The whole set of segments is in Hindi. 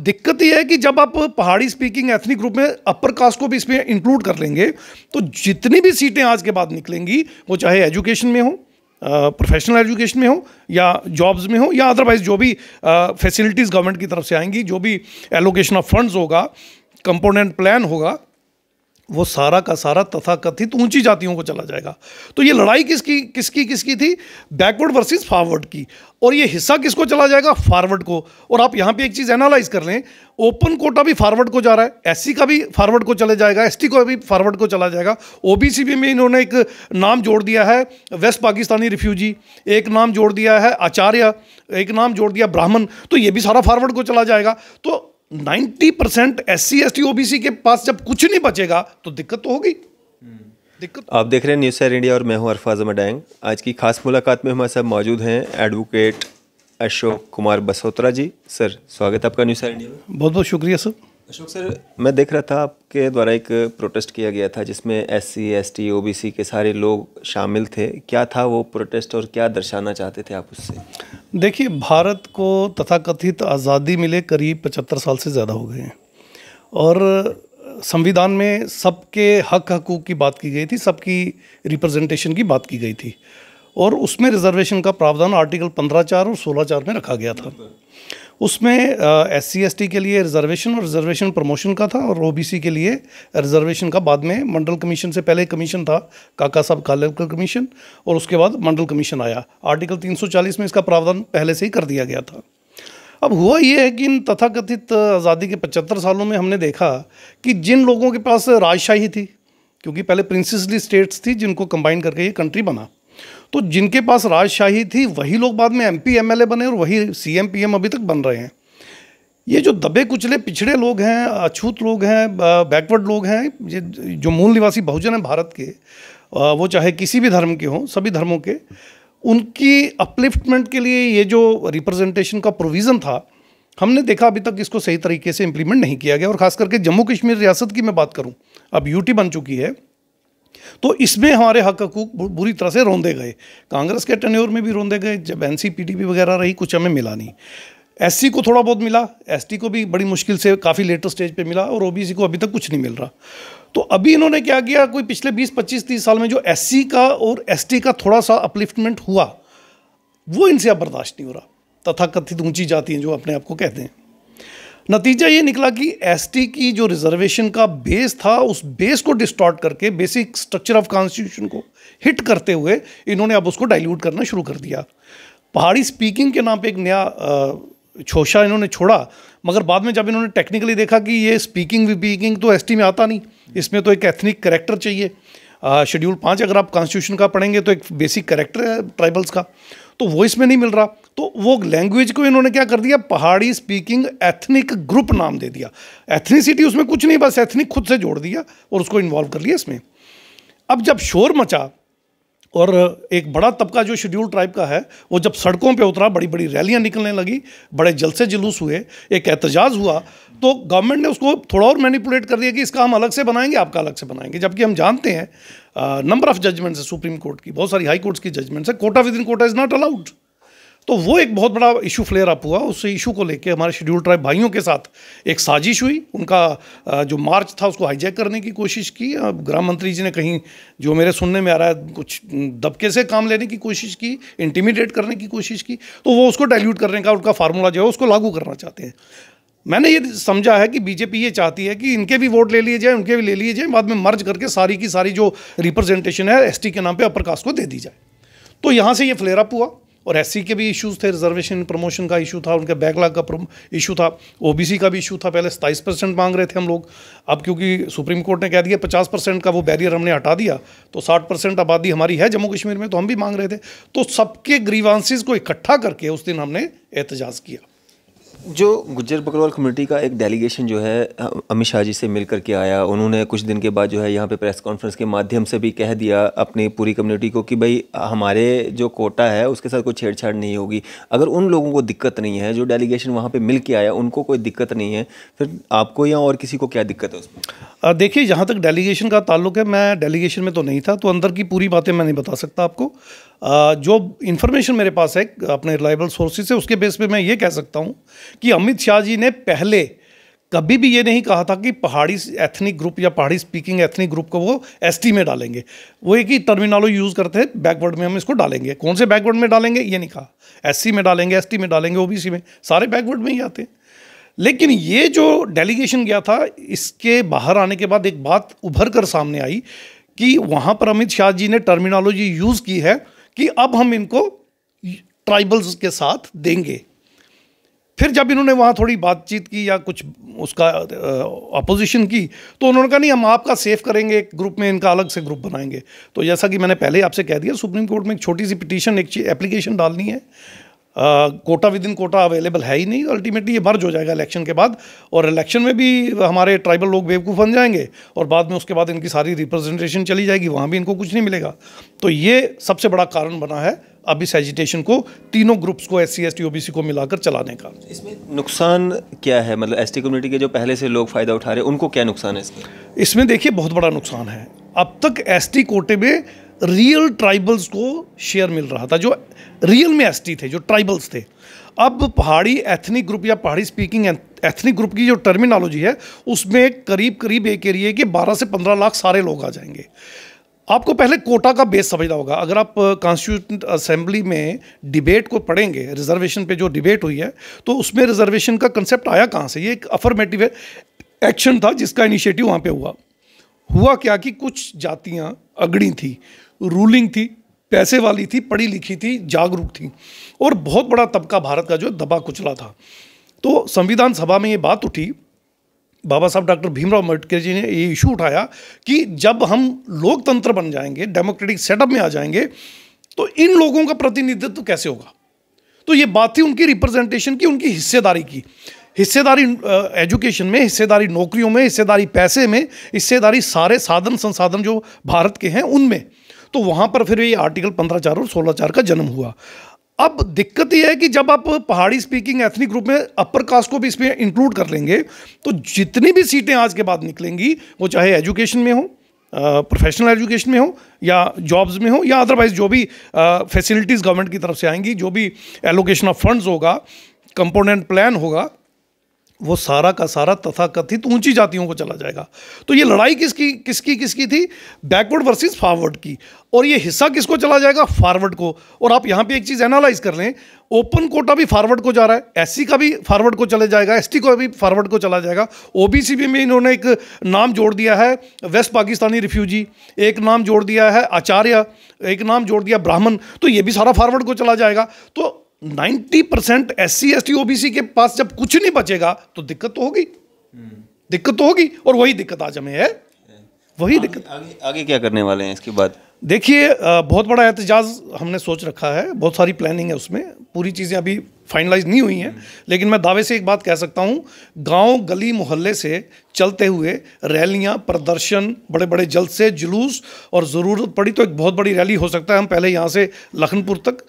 दिक्कत यह है कि जब आप पहाड़ी स्पीकिंग एथनिक ग्रुप में अपर कास्ट को भी इसमें इंक्लूड कर लेंगे तो जितनी भी सीटें आज के बाद निकलेंगी, वो चाहे एजुकेशन में हो, प्रोफेशनल एजुकेशन में हो, या जॉब्स में हो, या अदरवाइज जो भी फैसिलिटीज़ गवर्नमेंट की तरफ से आएंगी, जो भी एलोकेशन ऑफ फंड्स होगा, कंपोनेंट प्लान होगा, वो सारा का सारा तथाकथित ऊंची जातियों को चला जाएगा। तो ये लड़ाई किसकी थी? बैकवर्ड वर्सेस फॉरवर्ड की। और ये हिस्सा किसको चला जाएगा? फॉरवर्ड को। और आप यहाँ पे एक चीज़ एनालाइज कर लें, ओपन कोटा भी फॉरवर्ड को जा रहा है, एससी का भी फॉरवर्ड को चले जाएगा, एसटी को भी फॉरवर्ड को चला जाएगा, ओबीसी में इन्होंने एक नाम जोड़ दिया है वेस्ट पाकिस्तानी रिफ्यूजी, एक नाम जोड़ दिया है आचार्य, एक नाम जोड़ दिया ब्राह्मण, तो ये भी सारा फॉरवर्ड को चला जाएगा। तो 90% SC ST OBC के पास जब कुछ नहीं बचेगा तो दिक्कत तो होगी। दिक्कत। आप देख रहे हैं न्यूज़ शेयर इंडिया और मैं हूं अरफाज अहमद डांग। आज की खास मुलाकात में हमारे साथ मौजूद हैं एडवोकेट अशोक कुमार बसोत्रा जी। सर, स्वागत है आपका न्यूज़ शेयर इंडिया में। बहुत बहुत शुक्रिया सर। अशोक सर, मैं देख रहा था आपके द्वारा एक प्रोटेस्ट किया गया था जिसमें SC ST OBC के सारे लोग शामिल थे। क्या था वो प्रोटेस्ट और क्या दर्शाना चाहते थे आप उससे? देखिए, भारत को तथाकथित आज़ादी मिले करीब 75 साल से ज़्यादा हो गए हैं और संविधान में सबके हक हकूक़ की बात की गई थी, सबकी रिप्रेजेंटेशन की बात की गई थी और उसमें रिजर्वेशन का प्रावधान आर्टिकल 15(4) और 16(4) में रखा गया था। उसमें SC ST के लिए रिजर्वेशन और रिजर्वेशन प्रमोशन का था और OBC के लिए रिजर्वेशन का बाद में मंडल कमीशन से पहले कमीशन था, काका साहब कालेलकर कमीशन, और उसके बाद मंडल कमीशन आया। आर्टिकल 340 में इसका प्रावधान पहले से ही कर दिया गया था। अब हुआ ये है कि इन तथाकथित आज़ादी के 75 सालों में हमने देखा कि जिन लोगों के पास राजशाही थी, क्योंकि पहले प्रिंसेसली स्टेट्स थी जिनको कंबाइन करके ये कंट्री बना, तो जिनके पास राजशाही थी वही लोग बाद में MP MLA बने और वही CM PM अभी तक बन रहे हैं। ये जो दबे कुचले पिछड़े लोग हैं, अछूत लोग हैं, बैकवर्ड लोग हैं, जो मूल निवासी बहुजन हैं भारत के, वो चाहे किसी भी धर्म के हों, सभी धर्मों के, उनकी अपलिफ्टमेंट के लिए ये जो रिप्रेजेंटेशन का प्रोविज़न था, हमने देखा अभी तक इसको सही तरीके से इम्प्लीमेंट नहीं किया गया। और ख़ास करके जम्मू कश्मीर रियासत की मैं बात करूँ, अब UT बन चुकी है, तो इसमें हमारे हक हकूक़ बुरी तरह से रौंदे गए। कांग्रेस के टेन्योर में भी रौंदे गए, जब NC PTP वगैरह रही कुछ हमें मिला नहीं। SC को थोड़ा बहुत मिला, ST को भी बड़ी मुश्किल से काफ़ी लेटर स्टेज पे मिला और OBC को अभी तक कुछ नहीं मिल रहा। तो अभी इन्होंने क्या किया, कोई पिछले 20, 25, 30 साल में जो SC का और ST का थोड़ा सा अपलिफ्टमेंट हुआ, वो इनसे अब बर्दाश्त नहीं हो रहा। तथाकथित ऊंची जातियाँ जो अपने आप को कहते हैं, नतीजा ये निकला कि ST की जो रिजर्वेशन का बेस था, उस बेस को डिस्टॉर्ट करके बेसिक स्ट्रक्चर ऑफ कॉन्स्टिट्यूशन को हिट करते हुए इन्होंने अब उसको डाइल्यूट करना शुरू कर दिया। पहाड़ी स्पीकिंग के नाम पे एक नया छोशा इन्होंने छोड़ा, मगर बाद में जब इन्होंने टेक्निकली देखा कि ये स्पीकिंग तो ST में आता नहीं, इसमें तो एक एथनिक कैरेक्टर चाहिए। शेड्यूल 5 अगर आप कॉन्स्टिट्यूशन का पढ़ेंगे तो एक बेसिक कैरेक्टर है ट्राइबल्स का, तो वो इसमें नहीं मिल रहा। तो वो लैंग्वेज को इन्होंने क्या कर दिया, पहाड़ी स्पीकिंग एथनिक ग्रुप नाम दे दिया। एथनिसिटी उसमें कुछ नहीं, बस एथनिक खुद से जोड़ दिया और उसको इन्वॉल्व कर लिया इसमें। अब जब शोर मचा और एक बड़ा तबका जो शेड्यूल ट्राइब का है वो जब सड़कों पे उतरा, बड़ी बड़ी रैलियां निकलने लगी, बड़े जलसे जुलूस हुए, एक एहतजाज हुआ, तो गवर्नमेंट ने उसको थोड़ा और मैनिपुलेट कर दिया कि इसका हम अलग से बनाएंगे, आपका अलग से बनाएंगे। जबकि हम जानते हैं नंबर ऑफ जजमेंट्स है सुप्रीम कोर्ट की, बहुत सारी हाई कोर्ट्स की जजमेंट्स है, quota within quota is not allowed. तो वो एक बहुत बड़ा इशू फ्लेयर अप हुआ। उस इशू को लेके हमारे शेड्यूल ट्राइब भाइयों के साथ एक साजिश हुई। उनका जो मार्च था उसको हाईजैक करने की कोशिश की। गृह मंत्री जी ने कहीं, जो मेरे सुनने में आ रहा है, कुछ दबके से काम लेने की कोशिश की, इंटिमिडेट करने की कोशिश की। तो वो उसको डाइल्यूट करने का उनका फार्मूला जो है उसको लागू करना चाहते हैं। मैंने ये समझा है कि बीजेपी ये चाहती है कि इनके भी वोट ले लिए जाए, उनके भी ले लिए जाए, बाद में मर्ज करके सारी की सारी जो रिप्रेजेंटेशन है ST के नाम पे अपर कास्ट को दे दी जाए। तो यहाँ से ये फ्लेयर अप हुआ। और SC के भी इश्यूज थे, रिजर्वेशन प्रमोशन का इशू था, उनके बैकलॉग का इशू था, OBC का भी इशू था। पहले 27% मांग रहे थे हम लोग, अब क्योंकि सुप्रीम कोर्ट ने कह दिया 50% का वो बैरियर हमने हटा दिया, तो 60% आबादी हमारी है जम्मू कश्मीर में, तो हम भी मांग रहे थे। तो सबके ग्रीवांसेस को इकट्ठा करके उस दिन हमने एहतजाज किया। जो गुज्जर बकरवाल कम्युनिटी का एक डेलीगेशन जो है अमित शाह जी से मिल कर के आया, उन्होंने कुछ दिन के बाद जो है यहाँ पे प्रेस कॉन्फ्रेंस के माध्यम से भी कह दिया अपनी पूरी कम्युनिटी को कि भाई हमारे जो कोटा है उसके साथ कोई छेड़छाड़ नहीं होगी। अगर उन लोगों को दिक्कत नहीं है, जो डेलीगेशन वहाँ पे मिल के आया उनको कोई दिक्कत नहीं है, फिर आपको या और किसी को क्या दिक्कत है उसमें? देखिए, जहाँ तक डेलीगेशन का ताल्लुक है, मैं डेलीगेशन में तो नहीं था, तो अंदर की पूरी बातें मैं नहीं बता सकता आपको। जो इन्फॉर्मेशन मेरे पास है अपने रिलायबल सोर्सेज से, उसके बेस पे मैं ये कह सकता हूँ कि अमित शाह जी ने पहले कभी भी ये नहीं कहा था कि पहाड़ी एथनिक ग्रुप या पहाड़ी स्पीकिंग एथनिक ग्रुप को वो एसटी में डालेंगे। वो एक ही टर्मिनोलॉजी यूज़ करते हैं, बैकवर्ड में हम इसको डालेंगे। कौन से बैकवर्ड में डालेंगे ये नहीं कहा, एससी में डालेंगे, एसटी में डालेंगे, ओबीसी में, सारे बैकवर्ड में ही आते हैं। लेकिन ये जो डेलीगेशन गया था, इसके बाहर आने के बाद एक बात उभर कर सामने आई कि वहाँ पर अमित शाह जी ने टर्मिनोलॉजी यूज़ की है कि अब हम इनको ट्राइबल्स के साथ देंगे। फिर जब इन्होंने वहाँ थोड़ी बातचीत की या कुछ उसका अपोजिशन की, तो उन्होंने कहा नहीं, हम आपका सेफ करेंगे, एक ग्रुप में इनका अलग से ग्रुप बनाएंगे। तो जैसा कि मैंने पहले आपसे कह दिया, सुप्रीम कोर्ट में एक छोटी सी पिटीशन, एक एप्लीकेशन डालनी है। Quota within quota available है ही नहीं, अल्टीमेटली ये मर्ज हो जाएगा इलेक्शन के बाद, और इलेक्शन में भी हमारे ट्राइबल लोग बेवकूफ़ बन जाएंगे, और बाद में उसके बाद इनकी सारी रिप्रेजेंटेशन चली जाएगी, वहाँ भी इनको कुछ नहीं मिलेगा। तो ये सबसे बड़ा कारण बना है अब इस एजिटेशन को, तीनों ग्रुप्स को, SC ST OBC को मिलाकर चलाने का। इसमें नुकसान क्या है? मतलब ST कम्युनिटी के जो पहले से लोग फ़ायदा उठा रहे हैं, उनको क्या नुकसान है इसमें देखिए, बहुत बड़ा नुकसान है। अब तक ST कोटे में रियल ट्राइबल्स को शेयर मिल रहा था, जो रियल में ST थे, जो ट्राइबल्स थे। अब पहाड़ी एथनिक ग्रुप या पहाड़ी स्पीकिंग एथनिक ग्रुप की जो टर्मिनोलॉजी है, उसमें करीब करीब एक एरिया के 12 से 15 लाख सारे लोग आ जाएंगे। आपको पहले कोटा का बेस समझना होगा। अगर आप कॉन्स्टिट्यूंट असेंबली में डिबेट को पढ़ेंगे, रिजर्वेशन पे जो डिबेट हुई है, तो उसमें रिजर्वेशन का कंसेप्ट आया कहाँ से? ये एक अफर्मेटिव एक्शन था जिसका इनिशिएटिव वहाँ पे हुआ क्या कि कुछ जातियाँ अगड़ी थी, रूलिंग थी, पैसे वाली थी, पढ़ी लिखी थी, जागरूक थी, और बहुत बड़ा तबका भारत का जो दबा कुचला था। तो संविधान सभा में ये बात उठी, बाबा साहब डॉक्टर भीमराव अम्बेडकर जी ने ये इशू उठाया कि जब हम लोकतंत्र बन जाएंगे, डेमोक्रेटिक सेटअप में आ जाएंगे, तो इन लोगों का प्रतिनिधित्व कैसे होगा? तो ये बात थी उनकी रिप्रेजेंटेशन की, उनकी हिस्सेदारी की, हिस्सेदारी एजुकेशन में, हिस्सेदारी नौकरियों में, हिस्सेदारी पैसे में, हिस्सेदारी सारे साधन संसाधन जो भारत के हैं उनमें। तो वहाँ पर फिर ये आर्टिकल 15(4) और 16(4) का जन्म हुआ। अब दिक्कत यह है कि जब आप पहाड़ी स्पीकिंग एथनिक ग्रुप में अपर कास्ट को भी इसमें इंक्लूड कर लेंगे, तो जितनी भी सीटें आज के बाद निकलेंगी, वो चाहे एजुकेशन में हो, प्रोफेशनल एजुकेशन में हो, या जॉब्स में हो, या अदरवाइज जो भी फैसिलिटीज़ गवर्नमेंट की तरफ से आएंगी, जो भी एलोकेशन ऑफ फंड्स होगा, कंपोनेंट प्लान होगा, वो सारा का सारा तथाकथित ऊंची जातियों को चला जाएगा। तो ये लड़ाई किसकी थी? बैकवर्ड वर्सेस फॉरवर्ड की। और ये हिस्सा किसको चला जाएगा? फॉरवर्ड को। और आप यहाँ पे एक चीज़ एनालाइज कर लें, ओपन कोटा भी फॉरवर्ड को जा रहा है, SC का भी फॉरवर्ड को चले जाएगा, ST को भी फॉरवर्ड को चला जाएगा, OBC में इन्होंने एक नाम जोड़ दिया है वेस्ट पाकिस्तानी रिफ्यूजी, एक नाम जोड़ दिया है आचार्य, एक नाम जोड़ दिया ब्राह्मण, तो ये भी सारा फॉरवर्ड को चला जाएगा। तो 90% SC ST OBC के पास जब कुछ नहीं बचेगा तो दिक्कत तो होगी, दिक्कत तो होगी। और वही दिक्कत आज हमें है, वही दिक्कत। आगे क्या करने वाले हैं इसके बाद? देखिए, बहुत बड़ा एहतजाज हमने सोच रखा है, बहुत सारी प्लानिंग है उसमें, पूरी चीज़ें अभी फाइनलाइज नहीं हुई हैं। लेकिन मैं दावे से एक बात कह सकता हूँ, गांव गली मोहल्ले से चलते हुए रैलियां, प्रदर्शन, बड़े बड़े जलसे, जुलूस, और ज़रूरत पड़ी तो एक बहुत बड़ी रैली हो सकता है। हम पहले यहाँ से लखनपुर तक,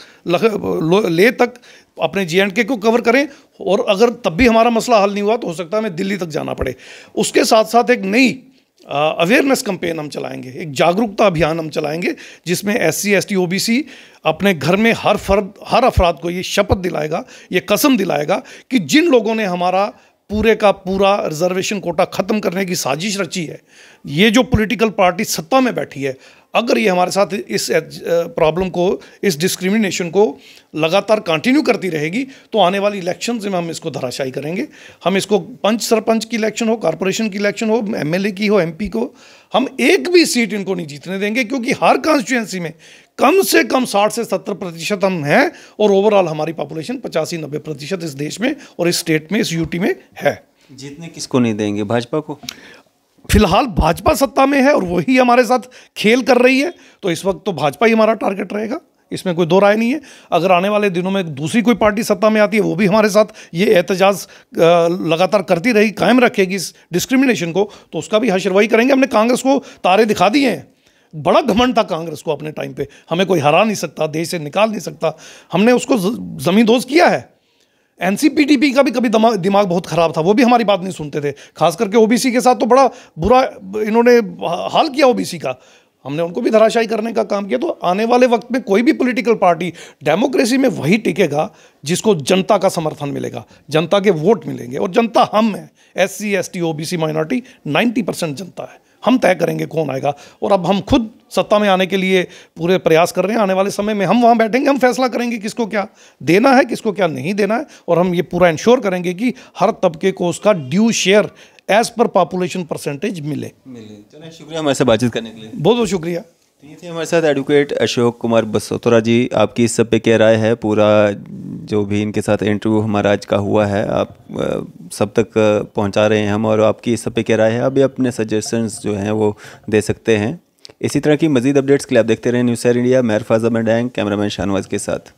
लेह तक अपने J&K को कवर करें, और अगर तब भी हमारा मसला हल नहीं हुआ तो हो सकता है हमें दिल्ली तक जाना पड़े। उसके साथ साथ एक नई अवेयरनेस कैंपेन हम चलाएंगे, एक जागरूकता अभियान हम चलाएंगे, जिसमें SC ST OBC अपने घर में हर अफराद को ये शपथ दिलाएगा, ये कसम दिलाएगा कि जिन लोगों ने हमारा पूरे का पूरा रिजर्वेशन कोटा ख़त्म करने की साजिश रची है, ये जो पॉलिटिकल पार्टी सत्ता में बैठी है, अगर ये हमारे साथ इस प्रॉब्लम को, इस डिस्क्रिमिनेशन को लगातार कंटिन्यू करती रहेगी, तो आने वाली इलेक्शंस में हम इसको धराशायी करेंगे। हम इसको पंच सरपंच की इलेक्शन हो, कॉरपोरेशन की इलेक्शन हो, MLA की हो, MP को, हम एक भी सीट इनको नहीं जीतने देंगे, क्योंकि हर कॉन्स्टिट्यूंसी में कम से कम 60 से 70% हम हैं, और ओवरऑल हमारी पॉपुलेशन 85-90% इस देश में और इस स्टेट में, इस UT में है। जीतने किसको नहीं देंगे? भाजपा को? फिलहाल भाजपा सत्ता में है और वही हमारे साथ खेल कर रही है, तो इस वक्त तो भाजपा ही हमारा टारगेट रहेगा, इसमें कोई दो राय नहीं है। अगर आने वाले दिनों में दूसरी कोई पार्टी सत्ता में आती है, वो भी हमारे साथ ये एहतजाज लगातार करती रही, कायम रखेगी इस डिस्क्रिमिनेशन को, तो उसका भी हश्र वही करेंगे। हमने कांग्रेस को तारे दिखा दिए हैं, बड़ा घमंड था कांग्रेस को अपने टाइम पे, हमें कोई हरा नहीं सकता, देश से निकाल नहीं सकता, हमने उसको ज़मींदोज़ किया है। NCPTP का भी कभी दिमाग बहुत ख़राब था, वो भी हमारी बात नहीं सुनते थे, खास करके OBC के साथ तो बड़ा बुरा इन्होंने हाल किया OBC का। हमने उनको भी धराशायी करने का काम किया। तो आने वाले वक्त में कोई भी पॉलिटिकल पार्टी डेमोक्रेसी में वही टिकेगा जिसको जनता का समर्थन मिलेगा, जनता के वोट मिलेंगे। और जनता हम हैं, SC ST OBC माइनॉरिटी 90% जनता है। हम तय करेंगे कौन आएगा। और अब हम खुद सत्ता में आने के लिए पूरे प्रयास कर रहे हैं। आने वाले समय में हम वहाँ बैठेंगे, हम फैसला करेंगे किसको क्या देना है, किसको क्या नहीं देना है। और हम ये पूरा इंश्योर करेंगे कि हर तबके को उसका due share as per population percentage मिले। चलिए, शुक्रिया हमारे साथ बातचीत करने के लिए। बहुत बहुत शुक्रिया। तो ये थे हमारे साथ एडवोकेट अशोक कुमार बसोतरा जी। आपकी इस सब पे क्या राय है? पूरा जो भी इनके साथ इंटरव्यू हमारा आज का हुआ है, आप सब तक पहुंचा रहे हैं हम, और आपकी इस सब पे क्या राय है? अभी अपने सजेशंस जो हैं वो दे सकते हैं। इसी तरह की मज़ीद अपडेट्स के लिए आप देखते रहें न्यूज़ शहर इंडिया। मैं अरफाज़ अहमद, कैमरामैन शाहनवाज के साथ।